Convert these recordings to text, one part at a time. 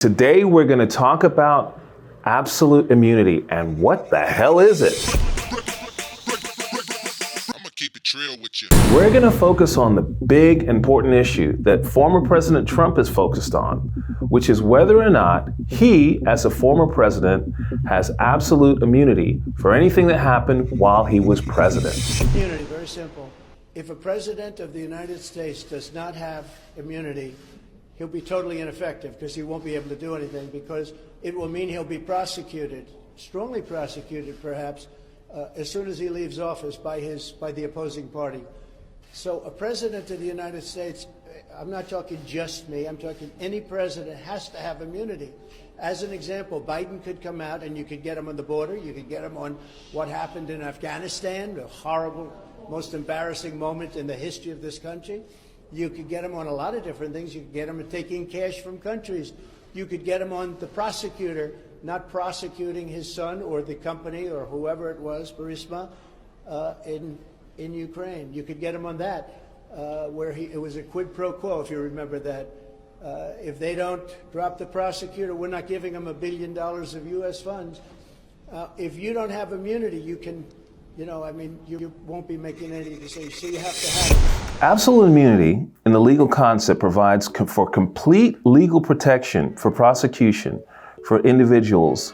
Today we're going to talk about absolute immunity and what the hell is it? I'm gonna keep it real with you. We're going to focus on the big important issue that former President Trump is focused on, which is whether or not he, as a former president, has absolute immunity for anything that happened while he was president. Immunity, very simple. If a president of the United States does not have immunity, he'll be totally ineffective because he won't be able to do anything, because it will mean he'll be prosecuted, strongly prosecuted perhaps, as soon as he leaves office by the opposing party. So a president of the United States, I'm not talking just me, I'm talking any president has to have immunity. As an example, Biden could come out and you could get him on the border, you could get him on what happened in Afghanistan, a horrible, most embarrassing moment in the history of this country. You could get him on a lot of different things. You could get him taking cash from countries. You could get him on the prosecutor not prosecuting his son or the company or whoever it was, Burisma, in Ukraine. You could get him on that, where it was a quid pro quo, if you remember that. If they don't drop the prosecutor, we're not giving them $1 billion of U.S. funds. If you don't have immunity, you can, you won't be making any decisions. So you have to have it. Absolute immunity in the legal concept provides for complete legal protection for prosecution for individuals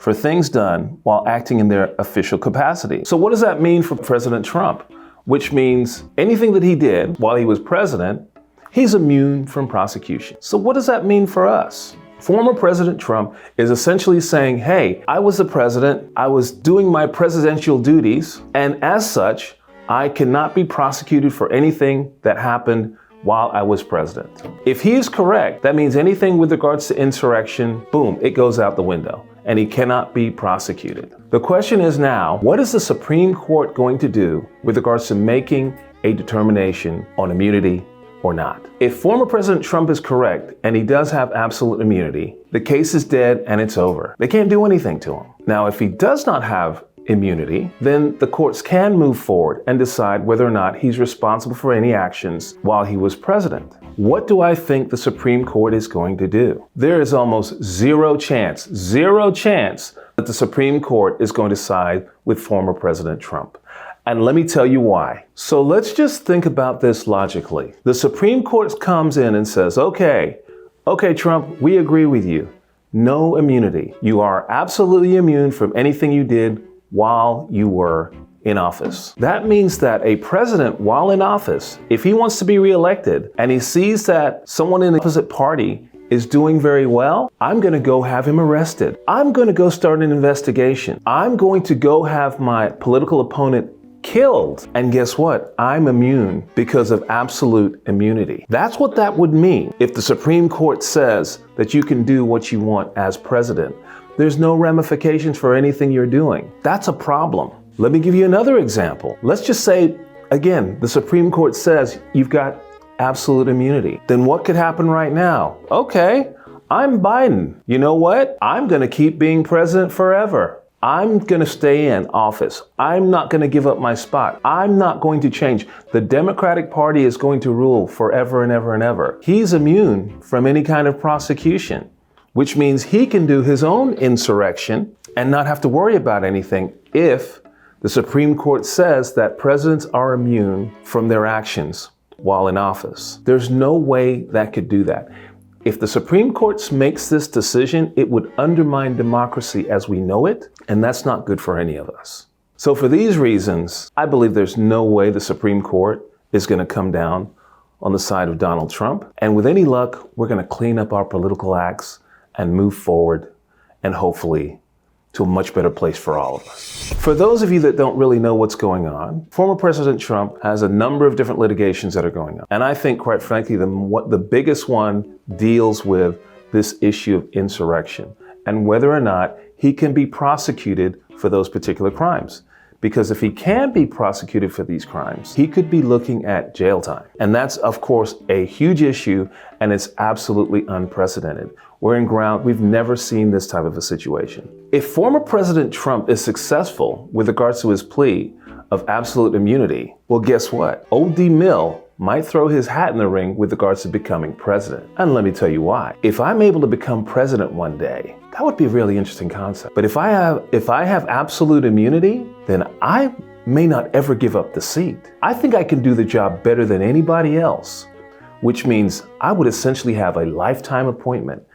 for things done while acting in their official capacity. So what does that mean for President Trump? Which means anything that he did while he was president, he's immune from prosecution. So what does that mean for us? Former President Trump is essentially saying, hey, I was the president, I was doing my presidential duties, and as such, I cannot be prosecuted for anything that happened while I was president. If he is correct, that means anything with regards to insurrection, boom, it goes out the window, and he cannot be prosecuted. The question is now, what is the Supreme Court going to do with regards to making a determination on immunity or not? If former President Trump is correct and he does have absolute immunity, the case is dead and it's over. They can't do anything to him. Now, if he does not have immunity, then the courts can move forward and decide whether or not he's responsible for any actions while he was president. What do I think the Supreme Court is going to do? There is almost zero chance that the Supreme Court is going to side with former President Trump. And let me tell you why. So let's just think about this logically. The Supreme Court comes in and says, okay, Trump, we agree with you. No immunity. You are absolutely immune from anything you did while you were in office. That means that a president, while in office, if he wants to be reelected and he sees that someone in the opposite party is doing very well, I'm going to go have him arrested. I'm going to go start an investigation. I'm going to go have my political opponent killed. And guess what? I'm immune because of absolute immunity. That's what that would mean if the Supreme Court says that you can do what you want as president. There's no ramifications for anything you're doing. That's a problem. Let me give you another example. Let's just say, again, the Supreme Court says you've got absolute immunity. Then what could happen right now? Okay, I'm Biden. You know what? I'm going to keep being president forever. I'm going to stay in office. I'm not going to give up my spot. I'm not going to change. The Democratic Party is going to rule forever and ever and ever. He's immune from any kind of prosecution, which means he can do his own insurrection and not have to worry about anything if the Supreme Court says that presidents are immune from their actions while in office. There's no way that could do that. If the Supreme Court makes this decision, it would undermine democracy as we know it, and that's not good for any of us. So for these reasons, I believe there's no way the Supreme Court is going to come down on the side of Donald Trump. And with any luck, we're going to clean up our political acts and move forward, and hopefully to a much better place for all of us. For those of you that don't really know what's going on, former President Trump has a number of different litigations that are going on. And I think, quite frankly, the biggest one deals with this issue of insurrection and whether or not he can be prosecuted for those particular crimes. Because if he can be prosecuted for these crimes, he could be looking at jail time. And that's, of course, a huge issue, and it's absolutely unprecedented. We're in ground, we've never seen this type of a situation. If former President Trump is successful with regards to his plea of absolute immunity, well, guess what? O.D. Mill might throw his hat in the ring with regards to becoming president. And let me tell you why. If I'm able to become president one day, that would be a really interesting concept. But if I have absolute immunity, then I may not ever give up the seat. I think I can do the job better than anybody else, which means I would essentially have a lifetime appointment.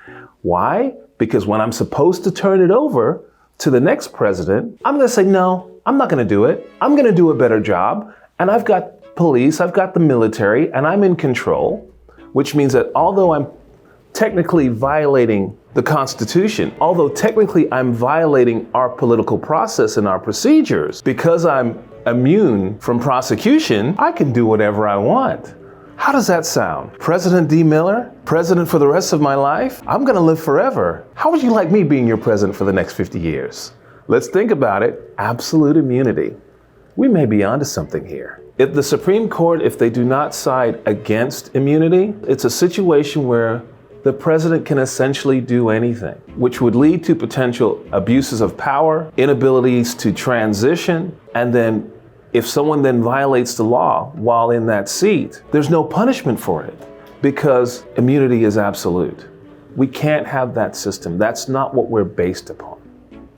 Why? Because when I'm supposed to turn it over to the next president, I'm gonna say, no, I'm not gonna do it. I'm gonna do a better job. And I've got police, I've got the military, and I'm in control, which means that although I'm technically violating the Constitution, although technically I'm violating our political process and our procedures, because I'm immune from prosecution, I can do whatever I want. How does that sound? President D. Miller, president for the rest of my life? I'm gonna live forever. How would you like me being your president for the next 50 years? Let's think about it. Absolute immunity. We may be onto something here. If the Supreme Court, if they do not side against immunity, it's a situation where the president can essentially do anything, which would lead to potential abuses of power, inabilities to transition, and then if someone then violates the law while in that seat, there's no punishment for it because immunity is absolute. We can't have that system. That's not what we're based upon.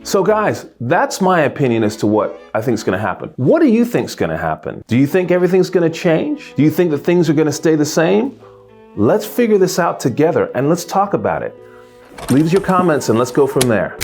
So guys, that's my opinion as to what I think is going to happen. What do you think is going to happen? Do you think everything's going to change? Do you think that things are going to stay the same? Let's figure this out together and let's talk about it. Leave your comments and let's go from there.